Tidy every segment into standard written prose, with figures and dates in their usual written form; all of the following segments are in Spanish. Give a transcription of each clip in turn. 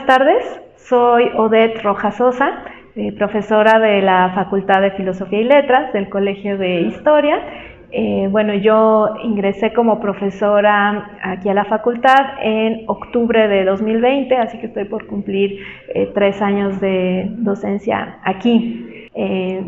buenas tardes. Soy Odette Rojas Sosa, profesora de la Facultad de Filosofía y Letras del Colegio de Historia. Yo ingresé como profesora aquí a la facultad en octubre de 2020, así que estoy por cumplir 3 años de docencia aquí.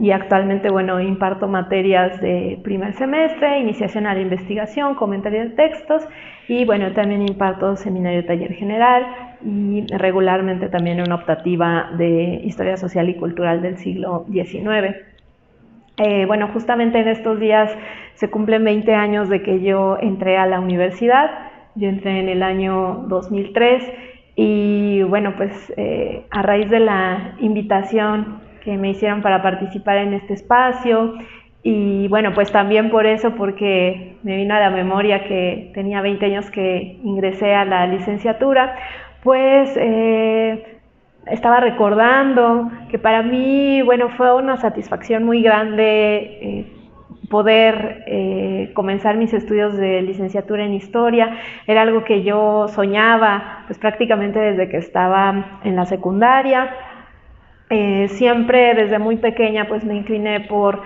Y actualmente, imparto materias de primer semestre, iniciación a la investigación, comentario de textos y, también imparto seminario taller general y regularmente también una optativa de historia social y cultural del siglo XIX. Justamente en estos días se cumplen 20 años de que yo entré a la universidad. Yo entré en el año 2003 y a raíz de la invitación que me hicieron para participar en este espacio y también por eso, porque me vino a la memoria que tenía 20 años que ingresé a la licenciatura, estaba recordando que para mí, fue una satisfacción muy grande poder comenzar mis estudios de licenciatura en Historia. Era algo que yo soñaba prácticamente desde que estaba en la secundaria. Siempre desde muy pequeña me incliné por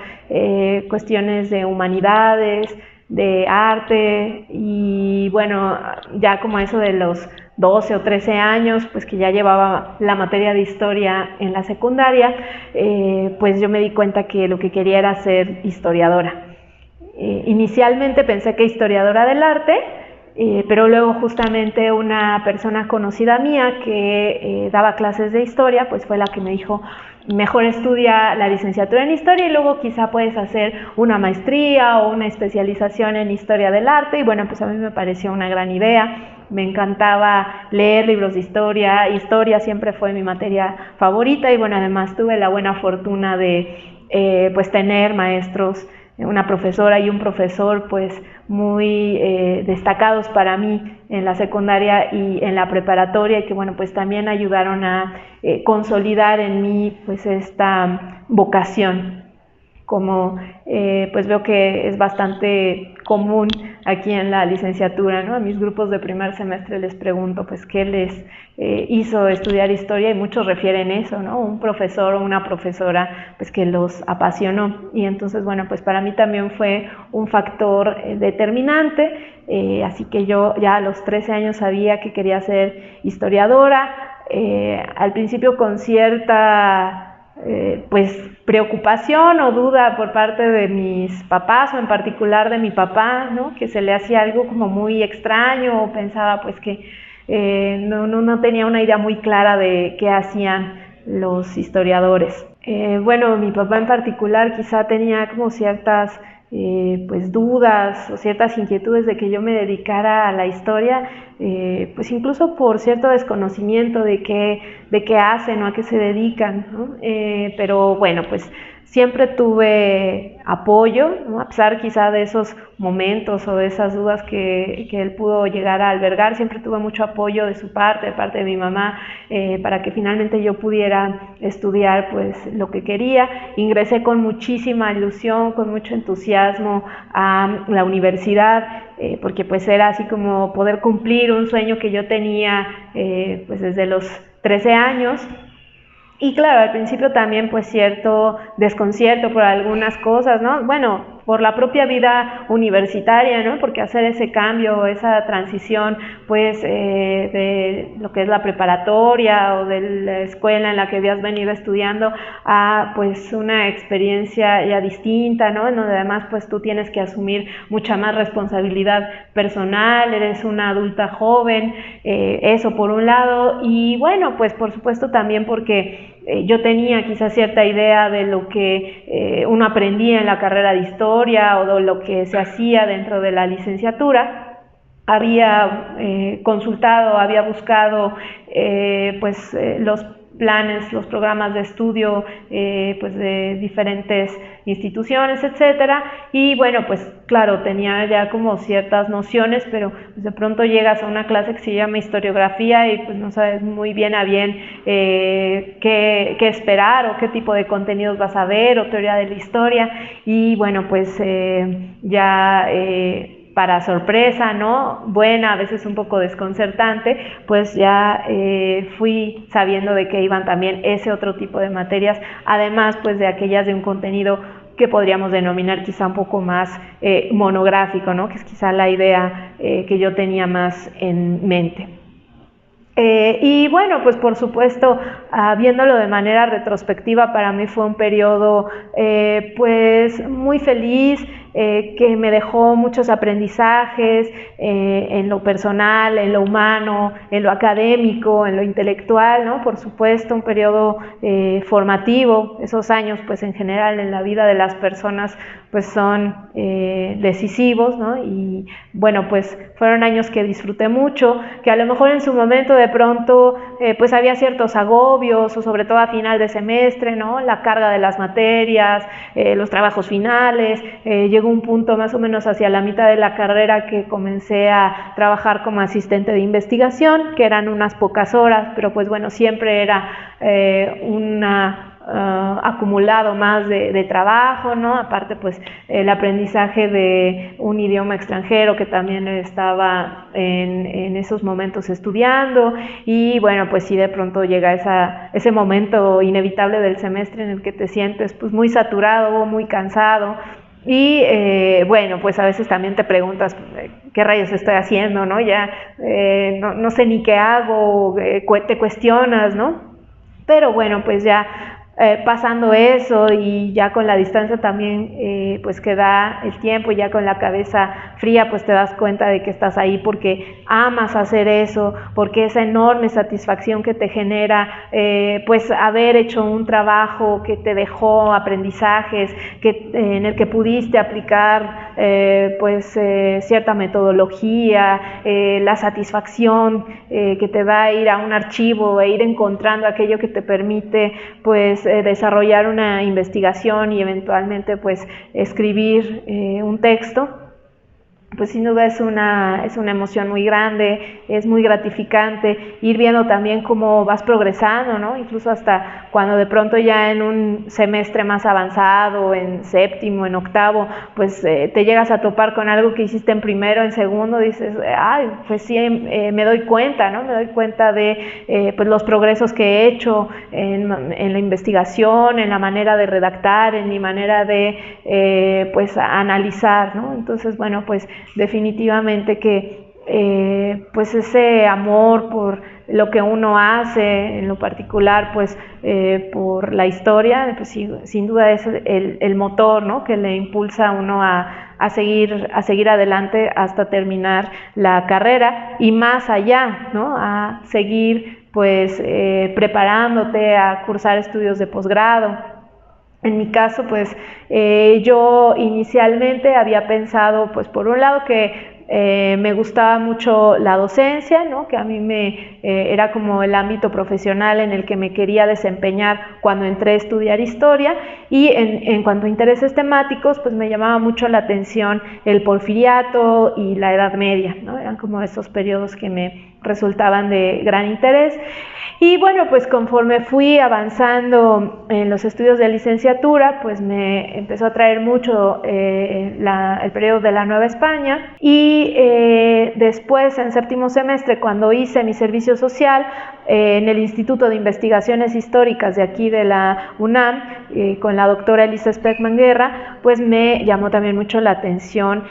cuestiones de humanidades, de arte y ya como eso de los 12 o 13 años, que ya llevaba la materia de historia en la secundaria, yo me di cuenta que lo que quería era ser historiadora. Inicialmente pensé que historiadora del arte, pero luego justamente una persona conocida mía que daba clases de historia, fue la que me dijo, mejor estudia la licenciatura en historia y luego quizá puedes hacer una maestría o una especialización en historia del arte. Y a mí me pareció una gran idea. Me encantaba leer libros de historia. Historia siempre fue mi materia favorita y además tuve la buena fortuna de tener maestros, una profesora y un profesor muy destacados para mí en la secundaria y en la preparatoria y que también ayudaron a consolidar en mí esta vocación. Como veo que es bastante común aquí en la licenciatura, ¿no? A mis grupos de primer semestre les pregunto qué les hizo estudiar historia y muchos refieren eso, ¿no? Un profesor o una profesora que los apasionó y entonces para mí también fue un factor determinante, así que yo ya a los 13 años sabía que quería ser historiadora, al principio con cierta preocupación o duda por parte de mis papás o en particular de mi papá, ¿no? Que se le hacía algo como muy extraño o pensaba que no tenía una idea muy clara de qué hacían los historiadores. Mi papá en particular quizá tenía como ciertas dudas o ciertas inquietudes de que yo me dedicara a la historia, incluso por cierto desconocimiento de qué hacen o a qué se dedican, ¿no? Pero siempre tuve apoyo, ¿no? A pesar quizá de esos momentos o de esas dudas que él pudo llegar a albergar, siempre tuve mucho apoyo de su parte, de parte de mi mamá, para que finalmente yo pudiera estudiar lo que quería. Ingresé con muchísima ilusión, con mucho entusiasmo a la universidad, porque era así como poder cumplir un sueño que yo tenía desde los 13 años. Y claro, al principio también cierto desconcierto por algunas cosas, ¿no? Por la propia vida universitaria, ¿no? Porque hacer ese cambio, esa transición, de lo que es la preparatoria o de la escuela en la que habías venido estudiando a una experiencia ya distinta, ¿no? En donde además tú tienes que asumir mucha más responsabilidad personal, eres una adulta joven, eso por un lado, y por supuesto también porque yo tenía quizás cierta idea de lo que uno aprendía en la carrera de historia o de lo que se hacía dentro de la licenciatura. Había consultado, había buscado los planes, los programas de estudio de diferentes instituciones, etcétera, y claro, tenía ya como ciertas nociones, pero de pronto llegas a una clase que se llama historiografía y no sabes muy bien a bien qué esperar o qué tipo de contenidos vas a ver o teoría de la historia y para sorpresa, ¿no? Buena, a veces un poco desconcertante, pues ya fui sabiendo de que iban también ese otro tipo de materias, además pues de aquellas de un contenido que podríamos denominar quizá un poco más monográfico, ¿no? Que es quizá la idea que yo tenía más en mente. Y bueno, pues por supuesto, viéndolo de manera retrospectiva, para mí fue un periodo pues muy feliz, que me dejó muchos aprendizajes en lo personal, en lo humano, en lo académico, en lo intelectual, ¿no? Por supuesto, un periodo formativo. Esos años, pues en general en la vida de las personas, pues son decisivos, ¿no? Y bueno, pues fueron años que disfruté mucho, que a lo mejor en su momento de pronto pues había ciertos agobios, o sobre todo a final de semestre, ¿no? La carga de las materias, los trabajos finales. Llegó un punto más o menos hacia la mitad de la carrera que comencé a trabajar como asistente de investigación, que eran unas pocas horas, pero pues bueno, siempre era acumulado más de trabajo, ¿no? Aparte pues el aprendizaje de un idioma extranjero que también estaba en esos momentos estudiando, y bueno, pues sí, de pronto llega ese momento inevitable del semestre en el que te sientes pues muy saturado, muy cansado. Y bueno, pues a veces también te preguntas qué rayos estoy haciendo, ¿no? Ya no sé ni qué hago, te cuestionas, ¿no? Pero bueno, pues ya pasando eso, y ya con la distancia también pues que da el tiempo, y ya con la cabeza fría, pues te das cuenta de que estás ahí porque amas hacer eso, porque esa enorme satisfacción que te genera pues haber hecho un trabajo que te dejó aprendizajes, en el que pudiste aplicar pues cierta metodología, la satisfacción que te da ir a un archivo e ir encontrando aquello que te permite pues desarrollar una investigación y eventualmente pues escribir un texto. Pues sin duda es una emoción muy grande, es muy gratificante ir viendo también cómo vas progresando, ¿no? Incluso hasta cuando de pronto ya en un semestre más avanzado, en séptimo, en octavo, pues te llegas a topar con algo que hiciste en primero, en segundo, dices, ay, pues sí, me doy cuenta, ¿no? Me doy cuenta de pues los progresos que he hecho en la investigación, en la manera de redactar, en mi manera de pues analizar, ¿no? Entonces, bueno, pues definitivamente que pues ese amor por lo que uno hace, en lo particular pues por la historia, pues sin duda es el motor, ¿no? Que le impulsa a uno a seguir adelante hasta terminar la carrera y más allá, ¿no? A seguir pues preparándote a cursar estudios de posgrado. En mi caso, pues yo inicialmente había pensado, pues por un lado que me gustaba mucho la docencia, ¿no? Que a mí era como el ámbito profesional en el que me quería desempeñar cuando entré a estudiar historia, y en cuanto a intereses temáticos, pues me llamaba mucho la atención el porfiriato y la Edad Media, ¿no? Eran como esos periodos que me resultaban de gran interés. Y bueno, pues conforme fui avanzando en los estudios de licenciatura, pues me empezó a atraer mucho el periodo de la Nueva España, y después en séptimo semestre, cuando hice mi servicio social en el Instituto de Investigaciones Históricas de aquí de la UNAM, con la doctora Elisa Speckman Guerra, pues me llamó también mucho la atención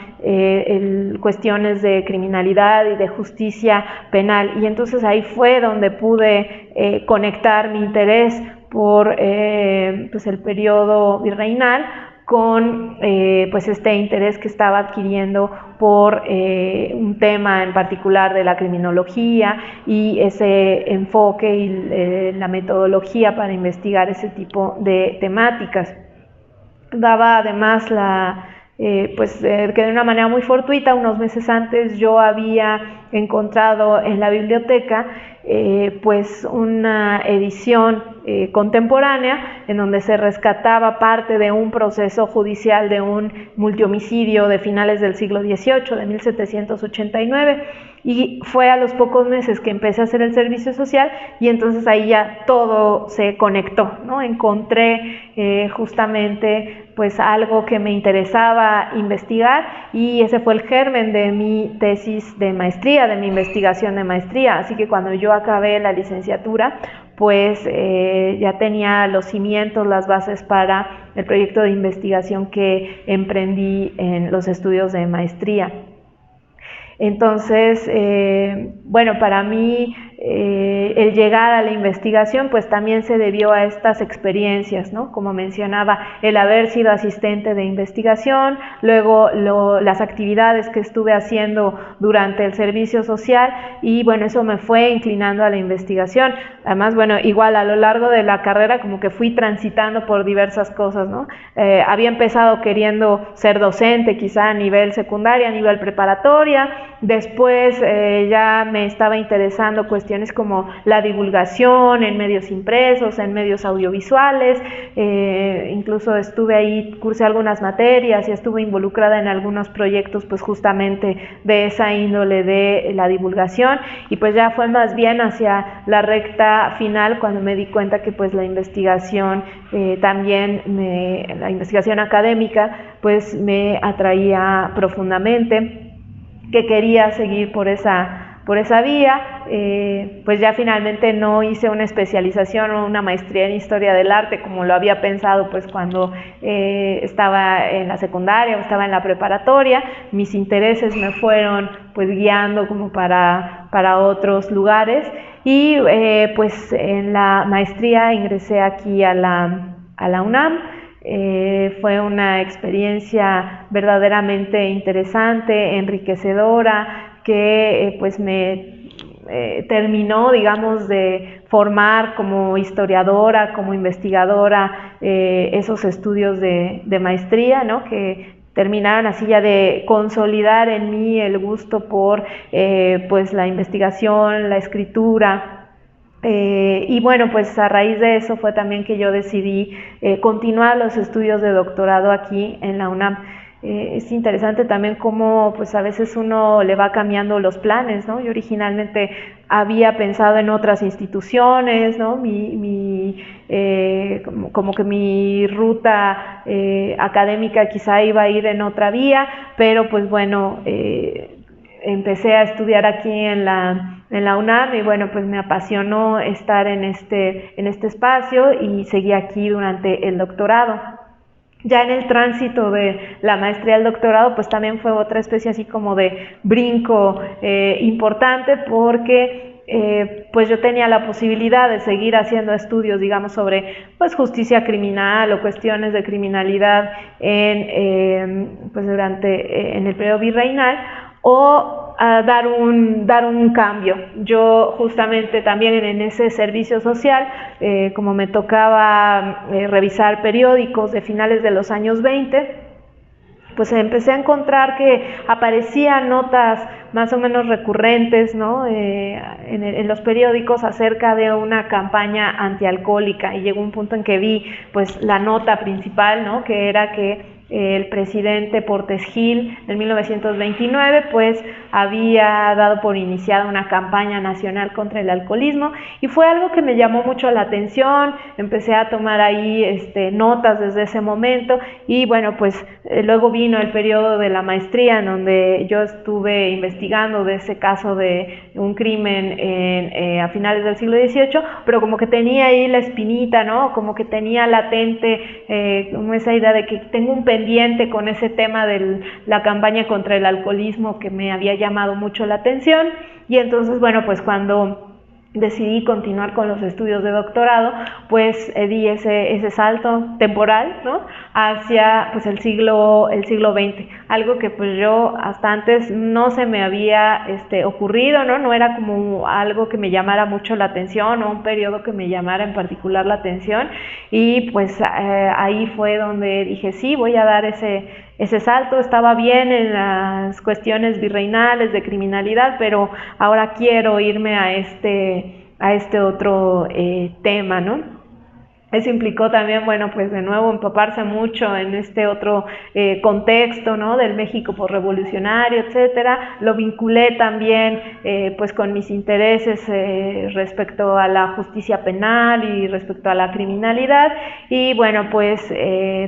cuestiones de criminalidad y de justicia penal, y entonces ahí fue donde pude conectar mi interés por pues el periodo virreinal con pues este interés que estaba adquiriendo por un tema en particular de la criminología y ese enfoque y la metodología para investigar ese tipo de temáticas. Daba además que de una manera muy fortuita, unos meses antes yo había encontrado en la biblioteca pues una edición contemporánea en donde se rescataba parte de un proceso judicial de un multihomicidio de finales del siglo XVIII, de 1789. Y fue a los pocos meses que empecé a hacer el servicio social y entonces ahí ya todo se conectó, ¿no? Encontré justamente pues algo que me interesaba investigar y ese fue el germen de mi tesis de maestría, de mi investigación de maestría. Así que cuando yo acabé la licenciatura, pues ya tenía los cimientos, las bases para el proyecto de investigación que emprendí en los estudios de maestría. Entonces, bueno, para mí el llegar a la investigación pues también se debió a estas experiencias, ¿no? Como mencionaba, el haber sido asistente de investigación, luego las actividades que estuve haciendo durante el servicio social y bueno, eso me fue inclinando a la investigación. Además, bueno, igual a lo largo de la carrera como que fui transitando por diversas cosas, ¿no? Había empezado queriendo ser docente quizá a nivel secundaria, a nivel preparatoria, después ya me estaba interesando cuestiones como la divulgación en medios impresos, en medios audiovisuales, incluso estuve ahí, cursé algunas materias y estuve involucrada en algunos proyectos pues justamente de esa índole de la divulgación y pues ya fue más bien hacia la recta final cuando me di cuenta que pues la investigación la investigación académica pues me atraía profundamente, que quería seguir por esa vía. Pues ya finalmente no hice una especialización o una maestría en historia del arte como lo había pensado pues cuando estaba en la secundaria o estaba en la preparatoria. Mis intereses me fueron pues guiando como para otros lugares y pues en la maestría ingresé aquí a la UNAM. Fue una experiencia verdaderamente interesante, enriquecedora, que pues me terminó, digamos, de formar como historiadora, como investigadora, esos estudios de maestría, ¿no? Que terminaron así ya de consolidar en mí el gusto por pues la investigación, la escritura. Y bueno, pues a raíz de eso fue también que yo decidí continuar los estudios de doctorado aquí en la UNAM. Es interesante también cómo pues a veces uno le va cambiando los planes, ¿no? Yo originalmente había pensado en otras instituciones, ¿no? Como que mi ruta académica quizá iba a ir en otra vía, pero pues bueno, empecé a estudiar aquí en la UNAM y bueno, pues me apasionó estar en este espacio y seguí aquí durante el doctorado. Ya en el tránsito de la maestría al doctorado, pues también fue otra especie así como de brinco importante porque pues yo tenía la posibilidad de seguir haciendo estudios, digamos, sobre pues justicia criminal o cuestiones de criminalidad pues en el periodo virreinal, o dar un cambio. Yo justamente también en ese servicio social, como me tocaba revisar periódicos de finales de los años 20, pues empecé a encontrar que aparecían notas más o menos recurrentes, ¿no? En los periódicos acerca de una campaña antialcohólica y llegó un punto en que vi pues la nota principal, ¿no? Que era que el presidente Portes Gil en 1929 pues había dado por iniciada una campaña nacional contra el alcoholismo y fue algo que me llamó mucho la atención. Empecé a tomar ahí notas desde ese momento y bueno, pues luego vino el periodo de la maestría en donde yo estuve investigando de ese caso de un crimen a finales del siglo XVIII, pero como que tenía ahí la espinita, ¿no? Como que tenía latente como esa idea de que tengo un pendiente con ese tema de la campaña contra el alcoholismo que me había llamado mucho la atención y entonces bueno, pues cuando decidí continuar con los estudios de doctorado, pues di ese salto temporal, ¿no? Hacia pues el siglo XX, algo que pues yo hasta antes no se me había ocurrido, ¿no? No era como algo que me llamara mucho la atención o un periodo que me llamara en particular la atención y pues ahí fue donde dije sí, voy a dar ese salto. Estaba bien en las cuestiones virreinales de criminalidad, pero ahora quiero irme a este otro tema, ¿no? Eso implicó también, bueno, pues de nuevo empaparse mucho en este otro contexto, ¿no? Del México posrevolucionario, etcétera. Lo vinculé también, pues con mis intereses respecto a la justicia penal y respecto a la criminalidad. Y bueno, pues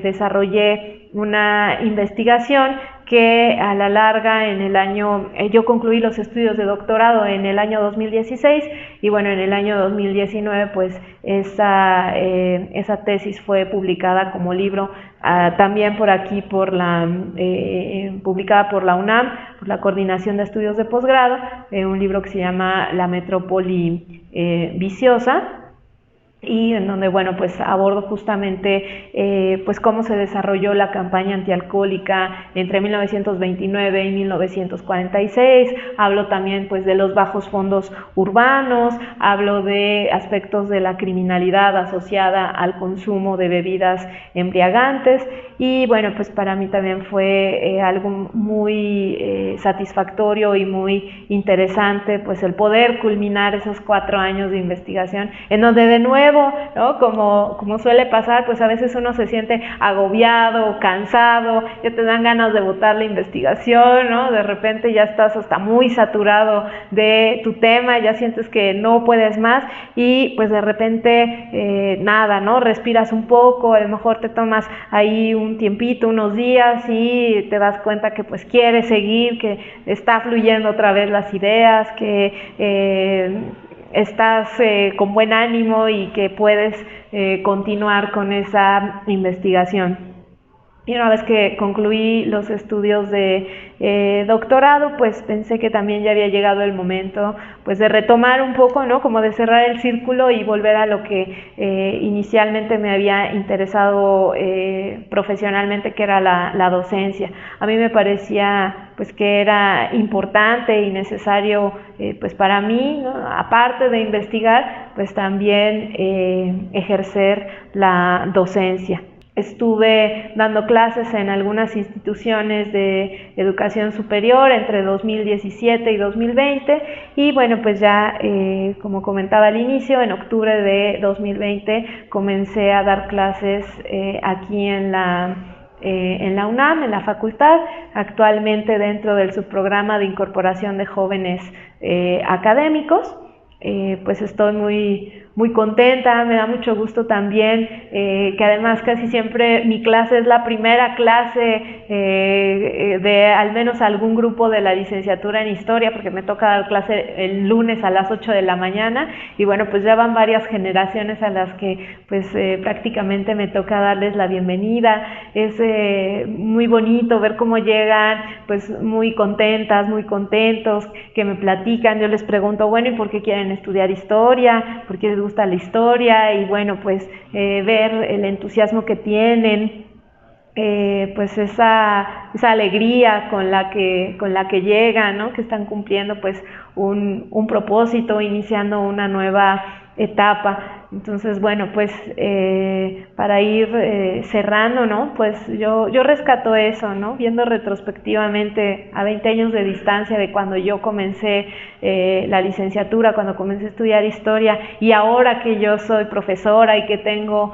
desarrollé una investigación que a la larga en el año, yo concluí los estudios de doctorado en el año 2016 y bueno, en el año 2019 pues esa tesis fue publicada como libro, también por aquí, publicada por la UNAM, por la Coordinación de Estudios de Posgrado, un libro que se llama La Metrópoli Viciosa, y en donde, bueno, pues abordo justamente pues cómo se desarrolló la campaña antialcohólica entre 1929 y 1946, hablo también pues de los bajos fondos urbanos, hablo de aspectos de la criminalidad asociada al consumo de bebidas embriagantes, y bueno, pues para mí también fue algo muy satisfactorio y muy interesante pues el poder culminar esos 4 años de investigación, en donde de nuevo, ¿no? Como suele pasar, pues a veces uno se siente agobiado, cansado, ya te dan ganas de botar la investigación, ¿no? De repente ya estás hasta muy saturado de tu tema, ya sientes que no puedes más y pues de repente nada, ¿no? Respiras un poco, a lo mejor te tomas ahí un tiempito, unos días y te das cuenta que pues quieres seguir, que está fluyendo otra vez las ideas, que estás con buen ánimo y que puedes continuar con esa investigación. Y una vez que concluí los estudios de doctorado, pues pensé que también ya había llegado el momento pues de retomar un poco, ¿no? Como de cerrar el círculo y volver a lo que inicialmente me había interesado profesionalmente, que era la docencia. A mí me parecía pues que era importante y necesario pues para mí, ¿no? Aparte de investigar, pues también ejercer la docencia. Estuve dando clases en algunas instituciones de educación superior entre 2017 y 2020 y bueno, pues ya como comentaba al inicio, en octubre de 2020 comencé a dar clases aquí en la UNAM, en la facultad, actualmente dentro del subprograma de incorporación de jóvenes académicos. Pues estoy muy contenta, me da mucho gusto también que además casi siempre mi clase es la primera clase de al menos algún grupo de la licenciatura en Historia, porque me toca dar clase el lunes a las 8 de la mañana y bueno, pues ya van varias generaciones a las que pues prácticamente me toca darles la bienvenida. Es muy bonito ver cómo llegan pues muy contentas, muy contentos, que me platican, yo les pregunto, bueno, ¿y por qué quieren estudiar historia? ¿Por qué les gusta la historia? Y bueno, pues ver el entusiasmo que tienen, pues esa alegría con la que llegan, ¿no? Que están cumpliendo pues un propósito, iniciando una nueva etapa. Entonces, bueno, pues para ir cerrando, ¿no? Pues yo rescato eso, ¿no? Viendo retrospectivamente a 20 años de distancia de cuando yo comencé la licenciatura, cuando comencé a estudiar historia, y ahora que yo soy profesora y que tengo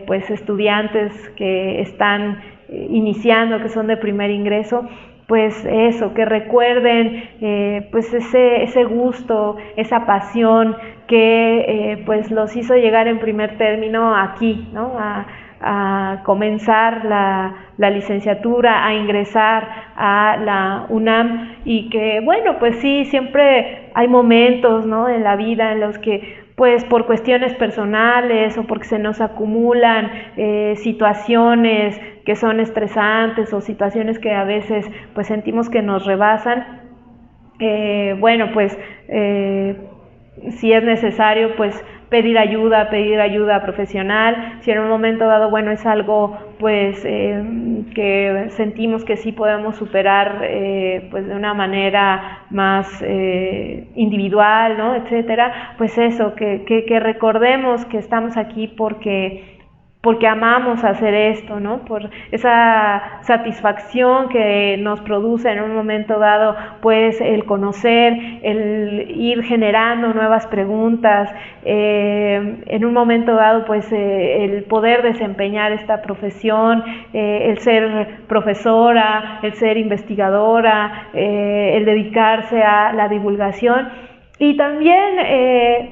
pues estudiantes que están iniciando, que son de primer ingreso, pues eso, que recuerden pues ese gusto, esa pasión que pues los hizo llegar en primer término aquí, ¿no? A comenzar la licenciatura, a ingresar a la UNAM, y que bueno, pues sí, siempre hay momentos, ¿no? En la vida en los que pues por cuestiones personales o porque se nos acumulan situaciones que son estresantes o situaciones que a veces pues sentimos que nos rebasan, bueno, pues si es necesario pues pedir ayuda profesional. Si en un momento dado, bueno, es algo pues que sentimos que sí podemos superar pues de una manera más individual, ¿no? Etcétera, pues eso, que recordemos que estamos aquí porque porque amamos hacer esto, ¿no? Por esa satisfacción que nos produce en un momento dado, pues el conocer, el ir generando nuevas preguntas, en un momento dado, pues el poder desempeñar esta profesión, el ser profesora, el ser investigadora, el dedicarse a la divulgación. Y también,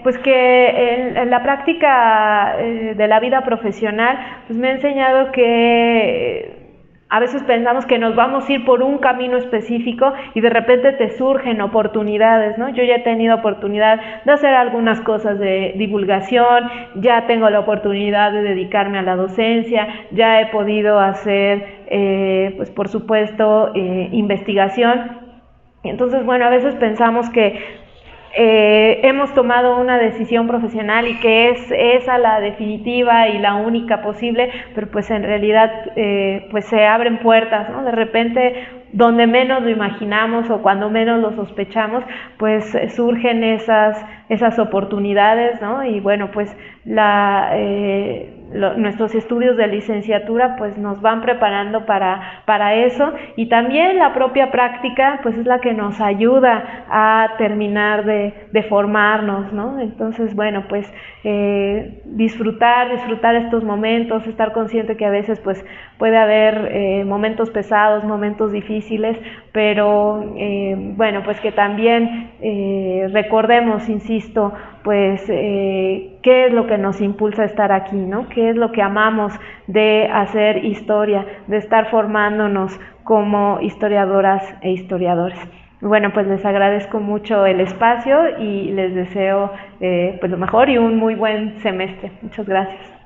pues que en la práctica de la vida profesional, pues me ha enseñado que a veces pensamos que nos vamos a ir por un camino específico y de repente te surgen oportunidades, ¿no? Yo ya he tenido oportunidad de hacer algunas cosas de divulgación, ya tengo la oportunidad de dedicarme a la docencia, ya he podido hacer, pues por supuesto, investigación. Entonces, bueno, a veces pensamos que hemos tomado una decisión profesional y que es esa la definitiva y la única posible, pero pues en realidad pues se abren puertas, ¿no? De repente, donde menos lo imaginamos o cuando menos lo sospechamos, pues surgen esas oportunidades, ¿no? Y bueno, pues nuestros estudios de licenciatura pues nos van preparando para eso, y también la propia práctica pues es la que nos ayuda a terminar de formarnos, ¿no? Entonces, bueno, pues disfrutar estos momentos, estar consciente que a veces pues puede haber momentos pesados, momentos difíciles, pero bueno, pues que también recordemos, insisto, pues qué es lo que nos impulsa a estar aquí, ¿no? Qué es lo que amamos de hacer historia, de estar formándonos como historiadoras e historiadores. Bueno, pues les agradezco mucho el espacio y les deseo pues lo mejor y un muy buen semestre. Muchas gracias.